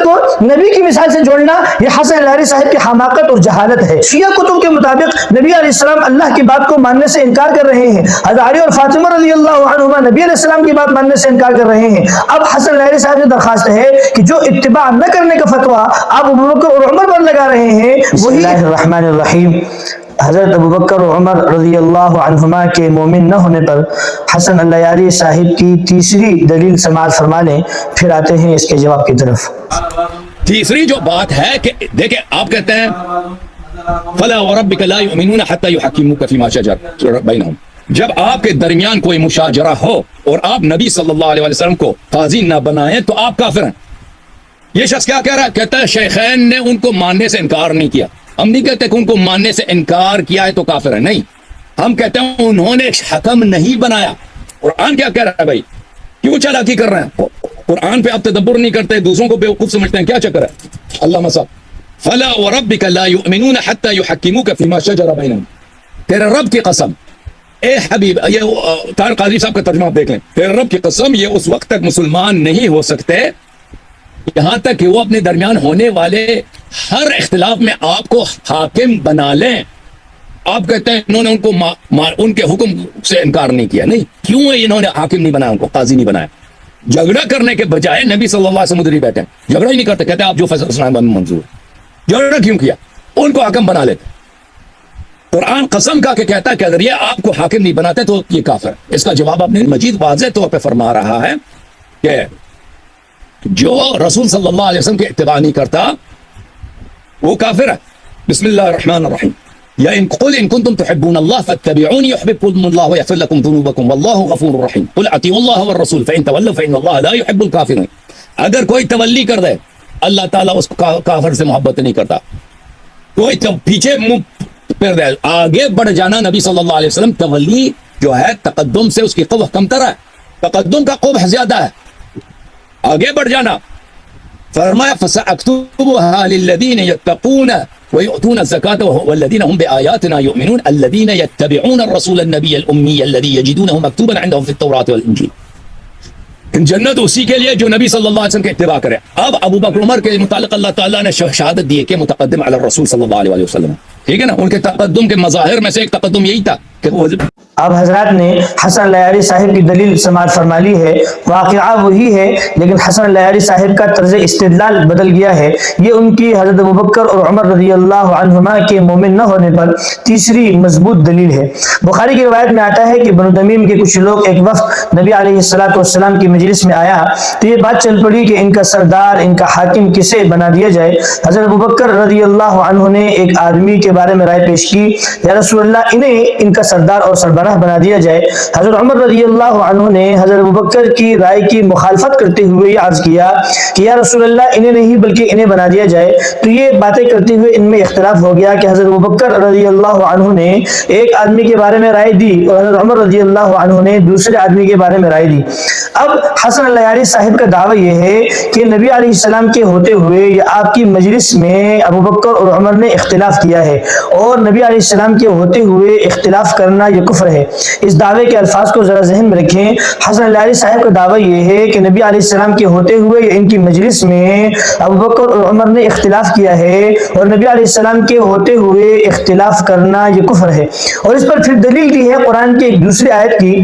محمد کو نبی کی مثال سے جوڑنا یہ حسن لہری صاحب کی حماقت اور جہالت ہے۔ شیعہ کتب کے مطابق نبی علیہ السلام اللہ کی بات کو ماننے سے انکار کر رہے ہیں، حضرت علی اور فاطمہ رضی اللہ عنہما نبی علیہ السلام کی بات ماننے سے انکار کر رہے ہیں۔ اب حسن لہری صاحب سے درخواست ہے کہ جو اتباع نہ کرنے کا فتویٰ آپ ابوبکر اور عمر پر لگا رہے ہیں، بسم اللہ الرحمن الرحیم۔ حضرت ابوبکر و عمر رضی اللہ عنہما کے مومن نہ ہونے پر حسن اللیاری صاحب کی تیسری دلیل سماعت فرما لیں، پھر آتے ہیں اس کے جواب کی طرف۔ تیسری جو بات ہے کہ دیکھیں آپ کہتے ہیں فَلَا وَرَبِّكَ لَا يُؤْمِنُونَ حَتَّى يُحَكِّمُوكَ فِي مَا شَجَرَ بَيْنَهُمْ، جب آپ کے درمیان کوئی مشاجرہ ہو اور آپ نبی صلی اللہ علیہ وسلم کو قاضی نہ بنائیں تو آپ کافر ہیں۔ یہ شخص کیا کہہ رہا ہے؟ کہتا ہے شیخین نے ان کو ماننے سے انکار نہیں کیا۔ ہم نہیں کہتے کہ ان کو ماننے سے انکار کیا ہے تو کافر ہے، نہیں، ہم کہتے ہیں انہوں نے حکم نہیں بنایا۔ قرآن کیا کہہ رہا ہے بھائی؟ کیوں چالاکی کر رہے ہیں؟ قرآن پہ آپ تدبر نہیں کرتے، دوسروں کو بیوقوف سمجھتے ہیں، کیا چکر ہے؟ اللہ مسا فلا وربک لا یؤمنون حتی یحکموک فیما شجر بینہم، تیرے رب کی قسم اے حبیب، یہ طارق قاضی صاحب کا ترجمہ آپ دیکھ لیں، تیرے رب کی قسم یہ اس وقت تک مسلمان نہیں ہو سکتے یہاں تک کہ وہ اپنے درمیان ہونے والے ہر اختلاف میں آپ کو حاکم بنا لیں۔ آپ کہتے ہیں انہوں نے ان کو ان کے حکم سے انکار نہیں کیا، نہیں، کیوں ہے انہوں نے حاکم نہیں بنایا، ان کو قاضی نہیں بنایا؟ جھگڑا کرنے کے بجائے نبی صلی اللہ علیہ وسلم ادھر ہی بیٹھے، جھگڑا ہی نہیں کرتے، کہتے ہیں آپ جو فیصلہ سنائیں منظور۔ جھگڑا کیوں کیا؟ ان کو حاکم بنا لیتے۔ قرآن قسم کا کہ کہتا ہے کہ اگر یہ آپ کو حاکم نہیں بناتے تو یہ کافر ہے۔ اس کا جواب اپنے مجید واضح طور پہ فرما رہا ہے کہ جو رسول صلی اللہ علیہ وسلم کے اتباع نہیں کرتا وہ کافر ہے۔ بسم اللہ الرحمن الرحیم، یا ان قل ان کنتم تحبون اللہ فاتبعونی یحببکم اللہ ویغفر لکم ذنوبکم واللہ غفور رحیم، قل اطیعوا اللہ والرسول فان تولوا فان اللہ لا يحب الکافرین۔ اگر کوئی تولی کر دے اللہ تعالیٰ اس کافر سے محبت نہیں کرتا، کوئی پیچھے منہ پھیر دے، آگے بڑھ جانا نبی صلی اللہ علیہ وسلم تولی جو ہے تقدم سے اس کی قوہ کم تر ہے، تقدم کا قبح زیادہ ہے، آگے بڑھ جانا۔ فرمایا فَسَأَكْتُبُهَا لِلَّذِينَ يَتَّقُونَ وَيُؤْتُونَ الزَّكَاةَ وَالَّذِينَ هُمْ بِآيَاتِنَا يُؤْمِنُونَ الَّذِينَ يَتَّبِعُونَ الرَّسُولَ النَّبِيَّ الْأُمِّيَّ الَّذِي يَجِدُونَهُ مَكْتُوبًا عِندَهُمْ فِي التَّوْرَاةِ وَالْإِنْجِيلِ۔ جنت اسی کے لیے جو نبی صلی اللہ علیہ وسلم کے اتباع کرے۔ اب ابو بکر عمر کے متعلق اللہ تعالیٰ نے شہادت دی کہ متقدم علی الرسول صلی اللہ علیہ وسلم، ٹھیک ہے نا، ان کے تقدم کے مظاہر میں سے ایک تقدم یہی تھا کہ وہ اب حضرات نے حسن لیاری صاحب کی دلیل سماعت فرما لی ہے، واقعہ وہی ہے لیکن حسن لیاری صاحب کا طرز استدلال بدل گیا ہے۔ یہ ان کی حضرت ابوبکر اور عمر رضی اللہ عنہما کے مومن نہ ہونے پر تیسری مضبوط دلیل ہے۔ بخاری کی روایت میں آتا ہے کہ بنو تمیم کے کچھ لوگ ایک وقت نبی علیہ السلام کی مجلس میں آیا تو یہ بات چل پڑی کہ ان کا سردار، ان کا حاکم کسے بنا دیا جائے۔ حضرت ابوبکر رضی اللہ عنہ نے ایک آدمی کے بارے میں رائے پیش کی، یا رسول اللہ انہیں ان کا سردار اور سربراہ بنا دیا جائے۔ حضرت عمر رضی اللہ عنہ نے حضرت ابوبکر کی رائے کی مخالفت کرتے ہوئے یہ عرض کیا کہ یا رسول اللہ انہیں نہیں بلکہ انہیں بنا دیا جائے۔ تو یہ باتیں کرتے ہوئے ان میں اختلاف ہو گیا کہ حضرت ابوبکر رضی اللہ عنہ نے ایک آدمی کے بارے میں رائے دی اور حضرت عمر رضی اللہ عنہ نے دوسرے آدمی کے بارے میں رائے دی۔ اب حسن اللیاری صاحب کا دعویٰ یہ ہے کہ نبی علیہ السلام کے ہوتے ہوئے یا آپ کی مجلس میں ابوبکر اور عمر نے اختلاف کیا ہے، اور نبی علیہ السلام کے ہوتے ہوئے اختلاف کرنا یہ کفر ہے۔ اس دعوے کے الفاظ کو ذرا ذہن میں رکھیں۔ حسن اللیاری صاحب کا دعویٰ یہ ہے کہ نبی علیہ السلام کے ہوتے ہوئے یا ان کی مجلس میں ابوبکر اور عمر نے اختلاف کیا ہے، اور نبی علیہ السلام کے ہوتے ہوئے اختلاف کرنا یہ کفر ہے۔ اور اس پر پھر دلیل دی ہے قرآن کی ایک دوسری آیت کی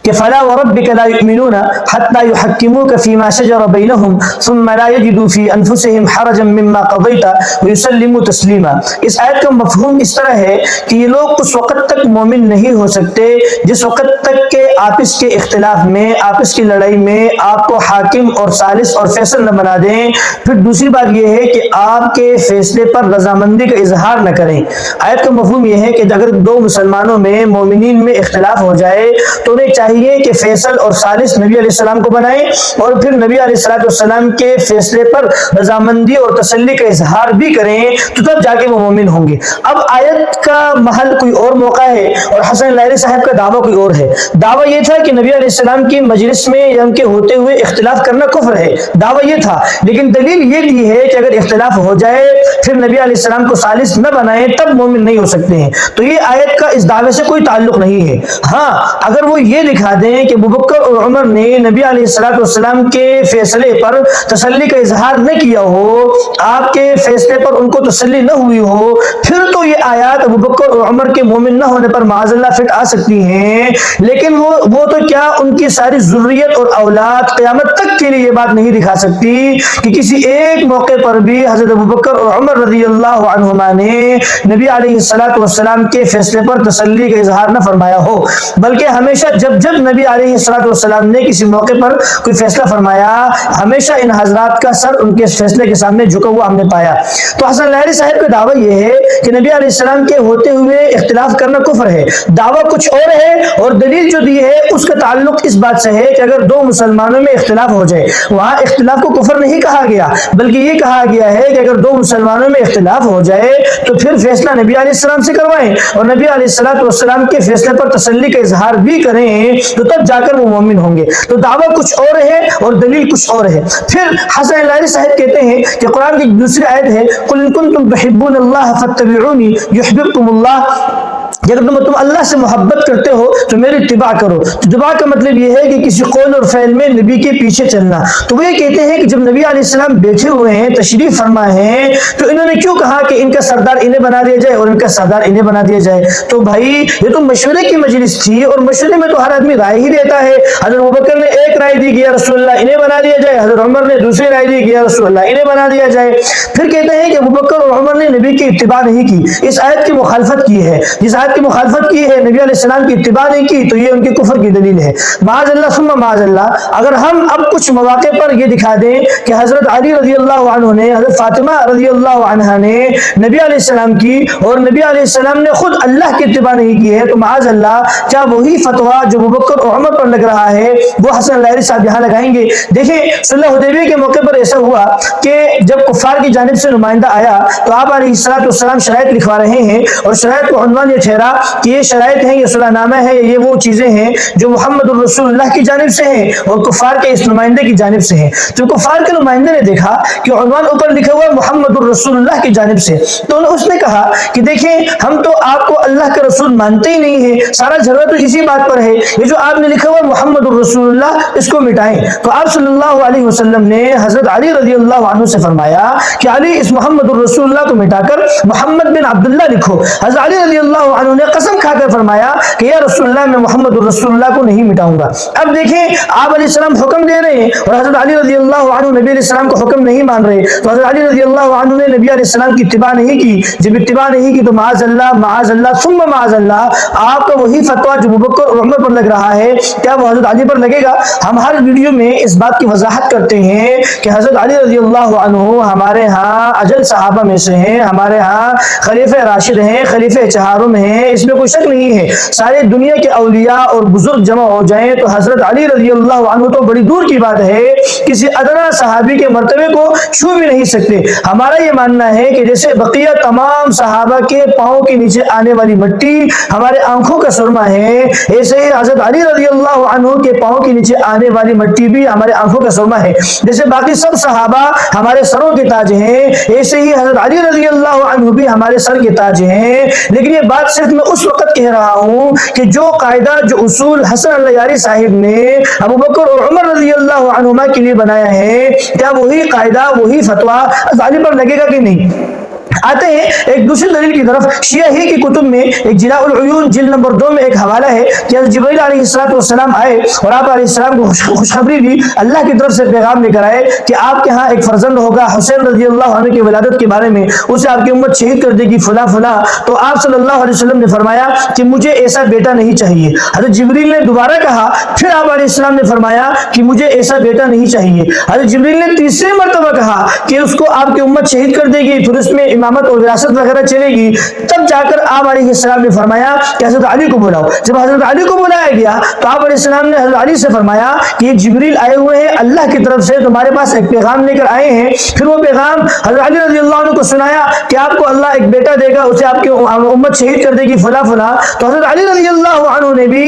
کہ فلا وربک لا یؤمنون حتی یحکموک فیما شجر بینہم ثم لا یجدوا فی انفسہم حرجا مما قضیت ویسلموا تسلیما۔ اس آیت کا مفہوم اس طرح ہے کہ یہ لوگ اس وقت تک مومن نہیں ہو سکتے جس وقت تک کہ آپس کے اختلاف میں، آپس کی لڑائی میں آپ کو حاکم اور ثالث اور فیصل نہ بنا دیں۔ پھر دوسری بات یہ ہے کہ آپ کے فیصلے پر رضامندی کا اظہار نہ کریں۔ آیت کا مفہوم یہ ہے کہ اگر دو مسلمانوں میں، مومنین میں اختلاف ہو جائے تو انہیں چاہیے کہ فیصل اور ثالث نبی علیہ السلام کو بنائیں، اور پھر نبی علیہ السلام کے فیصلے پر رضامندی اور تسلی کا اظہار بھی کریں، تو تب جا کے وہ مومن ہوں گے۔ اب آیت کا محل کوئی اور موقع ہے اور حسن اللیاری صاحب کا دعویٰ کوئی اور ہے۔ دعویٰ یہ تھا کہ نبی علیہ السلام کی مجلس میں یا ان کے ہوتے ہوئے اختلاف کرنا کفر ہے، دعویٰ یہ تھا، لیکن دلیل یہ دی ہے کہ اگر اختلاف ہو جائے پھر نبی علیہ السلام کو ثالث نہ بنائیں تب مومن نہیں ہو سکتے ہیں۔ تو یہ آیت کا اس دعوے سے کوئی تعلق نہیں ہے۔ ہاں اگر وہ یہ دکھا دیں کہ ابوبکر اور عمر نے نبی علیہ الصلوۃ والسلام کے فیصلے پر تسلی کا اظہار نہ کیا ہو، آپ کے فیصلے پر ان کو تسلی نہ ہوئی ہو، پھر تو یہ آیات ابوبکر اور عمر کے مومن نہ ہونے پر معاذ اللہ فٹ آ سکتی ہیں، لیکن وہ تو کیا ان کی ساری ذریت اور اولاد قیامت تک کے لیے یہ بات نہیں دکھا سکتی کہ کسی ایک موقع پر بھی حضرت ابوبکر اور عمر رضی اللہ عنہما نے نبی علیہ الصلوۃ والسلام کے فیصلے پر تسلی کا اظہار نہ فرمایا ہو، بلکہ ہمیشہ جب نبی علیہ الصلوۃ والسلام نے کسی موقع پر کوئی فیصلہ فرمایا، ہمیشہ ان حضرات کا سر ان کے فیصلے کے سامنے جھکا ہوا ہم نے پایا۔ تو حسن لہری صاحب کا دعویٰ یہ ہے کہ نبی علیہ السلام کے ہوتے ہوئے اختلاف کرنا کفر ہے، دعویٰ کچھ اور ہے، اور دلیل جو دی ہے اس کا تعلق اس بات سے ہے کہ اگر دو مسلمانوں میں اختلاف ہو جائے، وہاں اختلاف کو کفر نہیں کہا گیا، بلکہ یہ کہا گیا ہے کہ اگر دو مسلمانوں میں اختلاف ہو جائے تو پھر فیصلہ نبی علیہ السلام سے کروائیں اور نبی علیہ الصلوۃ والسلام کے فیصلے پر تسلی کا اظہار بھی کریں، تو تب جا کر وہ مومن ہوں گے۔ تو دعویٰ کچھ اور ہے اور دلیل کچھ اور ہے۔ پھر حسن لہری صاحب کہتے ہیں کہ قرآن کی دوسری آیت ہے قُلْ إِن كُنتُمْ تُحِبُّونَ اللَّهَ فَاتَّبِعُونِي يُحْبِبْكُمُ اللَّهُ، کہ اگر تم اللہ سے محبت کرتے ہو تو میری اتباع کرو۔ تو اتباع کا مطلب یہ ہے کہ کسی قول اور فعل میں نبی کے پیچھے چلنا۔ تو وہ یہ کہتے ہیں کہ جب نبی علیہ السلام بیٹھے ہوئے ہیں، تشریف فرما ہیں، تو انہوں نے کیوں کہا کہ ان کا سردار انہیں بنا دیا جائے اور ان کا سردار انہیں بنا دیا جائے؟ تو بھائی یہ تو مشورے کی مجلس تھی، اور مشورے میں تو ہر آدمی رائے ہی دیتا ہے۔ حضرت ابوبکر نے ایک رائے دی کہ یا رسول اللہ انہیں بنا دیا جائے، حضرت عمر نے دوسری رائے دی کہ یا رسول اللہ انہیں بنا دیا جائے۔ پھر کہتے ہیں کہ ابوبکر اور عمر نے نبی کی اتباع نہیں کی، اس آیت کی مخالفت کی ہے، جس آیت کی مخالفت کی ہے نبی علیہ السلام کی اتباع نہیں کی، تو یہ ان کے کفر کی دلیل ہے۔ معاذ اللہ ثم معاذ اللہ، اگر ہم اب کچھ مواقع پر یہ دکھا دیں کہ حضرت علی رضی اللہ عنہ نے، حضرت فاطمہ رضی اللہ عنہا نے نبی علیہ السلام کی اور نبی علیہ السلام نے خود اللہ کی اتباع نہیں کی ہے، تو معاذ اللہ کیا وہی فتویٰ جو ابوبکر اور عمر پر لگ رہا ہے وہ حسن لہری صاحب یہاں لگائیں گے؟ دیکھیں صلح حدیبیہ کے موقع پر ایسا ہوا کہ جب کفار کی جانب سے نمائندہ آیا تو آپ علیہ السلام شرائط لکھوا رہے ہیں، اور شرائط کو عنوان یہ ٹھہرا کہ یہ شرائط ہیں، یہ صلح نامہ ہے، یہ وہ چیزیں ہیں جو محمد الرسول اللہ کی جانب سے ہیں اور کفار کے اس نمائندے کی جانب سے ہیں۔ تو کفار کے نمائندے نے دیکھا کہ عنوان اوپر لکھا ہوا محمد الرسول اللہ کی جانب سے، تو اس نے کہا کہ دیکھیں ہم تو آپ کو اللہ کا رسول مانتے ہی نہیں ہیں، سارا جھگڑا تو اسی بات پر ہے، یہ جو آپ نے لکھا ہوا محمد الرسول اللہ اس کو مٹائیں۔ تو آپ صلی اللہ علیہ وسلم نے حضرت علی رضی اللہ عنہ سے فرمایا کہ علی اس محمد الرسول اللہ کو مٹا کر محمد بن عبداللہ لکھو۔ حضرت علی رضی اللہ عنہ نے قسم کھا کر فرمایا کہ یا رسول اللہ میں محمد الرسول اللہ کو نہیں مٹاؤں گا۔ اب دیکھیں آپ علیہ السلام حکم دے رہے ہیں اور حضرت علی رضی اللہ عنہ نبی علیہ السلام کو حکم نہیں مان رہے، تو حضرت علی رضی اللہ عنہ نے نبی علیہ السلام کی اتباع نہیں کی۔ جب اتباع نہیں کی تو معاذ اللہ ثم معاذ اللہ آپ کا وہی فتویٰ جو ابوبکر اور عمر پر لگ رہا ہے کیا وہ حضرت علی پر لگے گا؟ ہم ہر ویڈیو میں اس بات کی وضاحت کرتے ہیں کہ حضرت علی رضی اللہ عنہ ہمارے ہاں اجل صحابہ میں سے ہیں، ہمارے ہاں خلیفہ راشد ہیں، خلیفہ چہارم ہیں، اس میں کوئی شک نہیں ہے۔ سارے دنیا کے اولیاء اور بزرگ جمع ہو جائیں تو حضرت علی رضی اللہ عنہ تو بڑی دور کی بات ہے، کسی ادنا صحابی کے مرتبے کو چھو بھی نہیں سکتے۔ ہمارا یہ ماننا ہے کہ جیسے بقیہ تمام صحابہ کے پاؤں کے نیچے آنے والی مٹی ہمارے آنکھوں کا سرما ہے، ایسے ہی حضرت علی رضی اللہ عنہ کے پاؤں کے نیچے آنے والی مٹی بھی ہمارے آنکھوں کا سرما ہے۔ جیسے باقی سب صحابہ ہمارے سروں کے تاج ہیں، ایسے ہی حضرت علی رضی اللہ عنہ بھی ہمارے سر کے تاج ہیں۔ لیکن یہ بات صرف میں اس وقت کہہ رہا ہوں کہ جو قاعدہ جو اصول حسن لہری صاحب نے ابوبکر اور عمر رضی اللہ عنہما کے لیے بنایا ہے، کیا وہی قاعدہ وہی فتویٰ علی پر لگے گا کہ نہیں؟ آتے ہیں ایک دوسری دلیل کی طرف۔ شیعہ ہی کی کتب میں ایک جلاء العیون جلد نمبر 2 میں ایک حوالہ ہے کہ جبرائیل علیہ السلام آئے اور آپ علیہ السلام کو خوشخبری دی، اللہ کی طرف سے پیغام لے کر آئے کہ آپ کے ہاں ایک فرزند ہوگا حسین رضی اللہ عنہ کی ولادت کے بارے میں، اسے آپ کی امت شہید کر دے گی فلاں فلاں۔ تو آپ صلی اللہ علیہ وسلم نے فرمایا کہ مجھے ایسا بیٹا نہیں چاہیے۔ حضرت جبریل نے دوبارہ کہا، پھر آپ علیہ السلام نے فرمایا کہ مجھے ایسا بیٹا نہیں چاہیے۔ حضرت جبریل نے تیسری مرتبہ کہا کہ اس کو آپ کی امت شہید کر دے گی، پھر اس میں امامت اور وراثت وغیرہ چلے گی۔ تب جا کر آپ علیہ السلام نے فرمایا کہ حضرت علی کو بلاؤ۔ جب حضرت علی کو بلایا گیا تو آپ علیہ السلام نے حضرت علی سے فرمایا کہ یہ جبریل آئے ہوئے ہیں اللہ کی طرف سے، تمہارے پاس ایک پیغام لے کر آئے ہیں۔ پھر وہ پیغام حضرت علی رضی اللہ عنہ کو سنایا کہ آپ کو اللہ ایک بیٹا دے گا، اسے آپ کی امت شہید کر دے گی فلاں فلاں۔ تو حضرت علی رضی اللہ عنہ نے بھی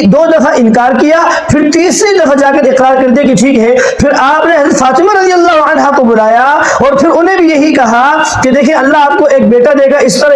2 دفعہ انکار کیا، پھر تیسری دفعہ جا کر اقرار کر دیا کہ ٹھیک ہے۔ پھر آپ نے حضرت فاطمہ رضی اللہ عنہا کو بلایا اور پھر انہیں بھی یہی کہا کہ دیکھیں اللہ آپ کو ایک بیٹا دے گا اس طرح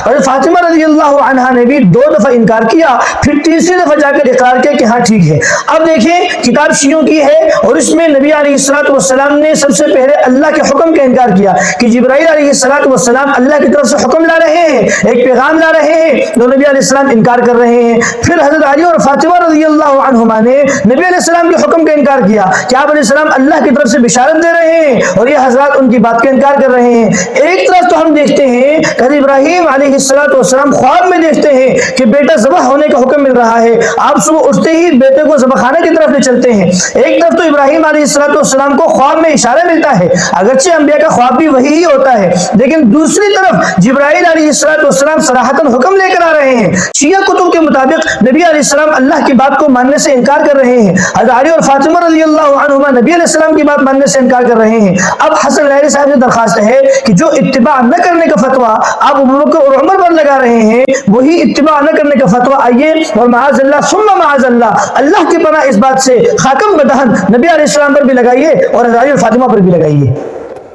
حضرت فاطمہ رضی اللہ عنہا نے بھی 2 دفعہ انکار کیا، پھر تیسری دفعہ جا کر اقرار کیا کہ ہاں ٹھیک ہے۔ اب دیکھیں کتاب شیعوں کی ہے اور اس میں نبی علیہ السلام نے سب سے پہلے اللہ کے حکم کا انکار کیا کہ جبرائیل علیہ السلام اللہ کی طرف سے حکم لا رہے ہیں، ایک پیغام لا رہے ہیں، تو نبی علیہ السلام انکار کر رہے ہیں۔ پھر حضرت علی اور فاطمہ رضی اللہ عنہما نے نبی علیہ السلام کے حکم کا انکار کیا کہ آپ علیہ السلام اللہ کی طرف سے بشارت دے رہے ہیں اور یہ حضرات ان کی بات کا انکار کر رہے ہیں۔ ایک طرف تو ہم دیکھتے ہیں کہ ابراہیم علیہ السلام خواب میں دیکھتے ہیں کہ بیٹا ذبح ہونے کا حکم مل رہا ہے، آپ صبح اٹھتے ہی بیٹے کو ذبح خانے کی طرف لے چلتے ہیں۔ ایک طرف تو ابراہیم علیہ السلام کو خواب میں اشارہ ملتا ہے، اگرچہ انبیاء کا خواب بھی وہی ہی ہوتا ہے، لیکن دوسری طرف جبرائیل علیہ السلام صراحتاً حکم لے کر آ رہے ہیں۔ شیعہ کتب کے مطابق نبی علیہ السلام اللہ کی بات کو ماننے سے انکار کر رہے ہیں، حضرت علی اور فاطمہ رضی اللہ عنہما نبی علیہ السلام کی بات ماننے سے انکار کر رہے ہیں۔ اب حسن لہری صاحب سے درخواست ہے کہ جو اتباع نہ کرنے کا فتویٰ آپ ابوبکر اور عمر پر لگا رہے ہیں، وہی اتباع نہ کرنے کا فتویٰ آئیے اور معاذ اللہ ثم معاذ اللہ کی پناہ اس بات سے خاکم بدہن نبی علیہ السلام پر بھی لگائیے اور حضرت علی اور فاطمہ پر بھی لگائیے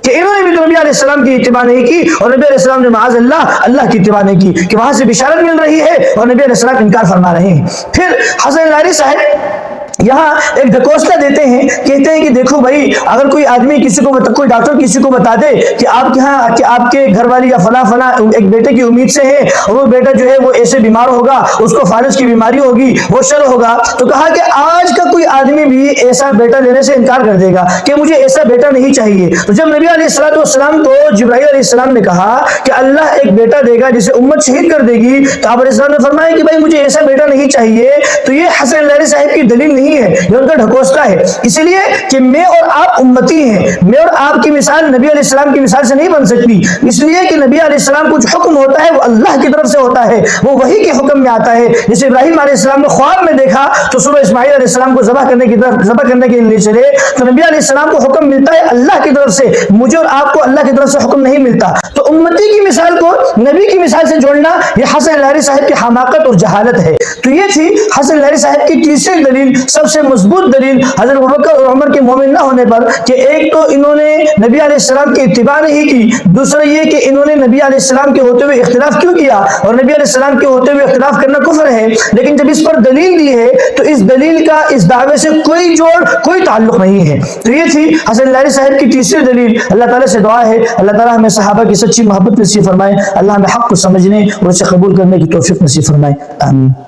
کہ انہوں نے بھی تو نبی علیہ السلام کی اتباع نہیں کی اور نبی علیہ السلام نے معاذ اللہ کی اتباع نہیں کی، کہ وہاں سے بشارت مل رہی ہے اور نبی علیہ السلام انکار فرما رہے ہیں۔ پھر حسن لہری صاحب یہاں ایک ڈھکوسلا دیتے ہیں، کہتے ہیں کہ دیکھو بھائی اگر کوئی آدمی کوئی ڈاکٹر کسی کو بتا دے کہ آپ کے ہاں کہ آپ کے گھر والی یا فلاں ایک بیٹے کی امید سے ہے اور وہ بیٹا جو ہے وہ ایسے بیمار ہوگا، اس کو فالج کی بیماری ہوگی، وہ شر ہوگا، تو کہا کہ آج کا کوئی آدمی بھی ایسا بیٹا لینے سے انکار کر دے گا کہ مجھے ایسا بیٹا نہیں چاہیے۔ تو جب نبی علیہ السلام کو جبرائیل علیہ السلام نے کہا کہ اللہ ایک بیٹا دے گا جسے امت شہید کر دے گی، تو آپ علیہ السلام نے فرمایا کہ بھائی مجھے ایسا بیٹا نہیں چاہیے، تو یہ حسن لہری صاحب کی دلیل نہیں ہے، یہ ان کا ڈھکوسلا ہے، اس لیے کہ میں اور آپ امتی ہیں، میں اور آپ کی مثال نبی علیہ السلام کی مثال سے نہیں بن سکتی، اس لیے کہ نبی علیہ السلام کچھ حکم ہوتا ہے وہ اللہ کی طرف سے ہوتا ہے، وہ وحی کے حکم میں آتا ہے۔ جیسے ابراہیم علیہ السلام نے خواب میں دیکھا تو صبح اسماعیل علیہ السلام کو ذبح کرنے کے لیے چلے، تو نبی علیہ السلام کو حکم ملتا ہے اللہ کی طرف سے، مجھے اور آپ کو اللہ کی طرف سے حکم نہیں ملتا۔ تو امتی کی مثال کو نبی کی مثال سے جوڑنا یہ حسن لہری صاحب کی حماقت اور جہالت ہے۔ تو یہ تھی حسن لہری صاحب کی تیسری دلیل، سب سے مضبوط دلیل حضرت ابوبکر اور عمر کے مومن نہ ہونے پر، کہ ایک تو انہوں نے نبی علیہ السلام کی اتباع نہیں کی، دوسرا یہ کہ انہوں نے نبی علیہ السلام کے ہوتے ہوئے اختلاف کیوں کیا، اور نبی علیہ السلام کے ہوتے ہوئے اختلاف کرنا کفر ہے، لیکن جب اس پر دلیل دی ہے تو اس دلیل کا اس دعوے سے کوئی جوڑ کوئی تعلق نہیں ہے۔ تو یہ تھی حسن لہری صاحب کی تیسری دلیل۔ اللہ تعالیٰ سے دعا ہے اللہ تعالیٰ ہمیں صحابہ کی سچی محبت نصیب فرمائے، اللہ ہمیں حق کو سمجھنے اور اسے قبول کرنے کی توفیق نصیب فرمائے، آمین۔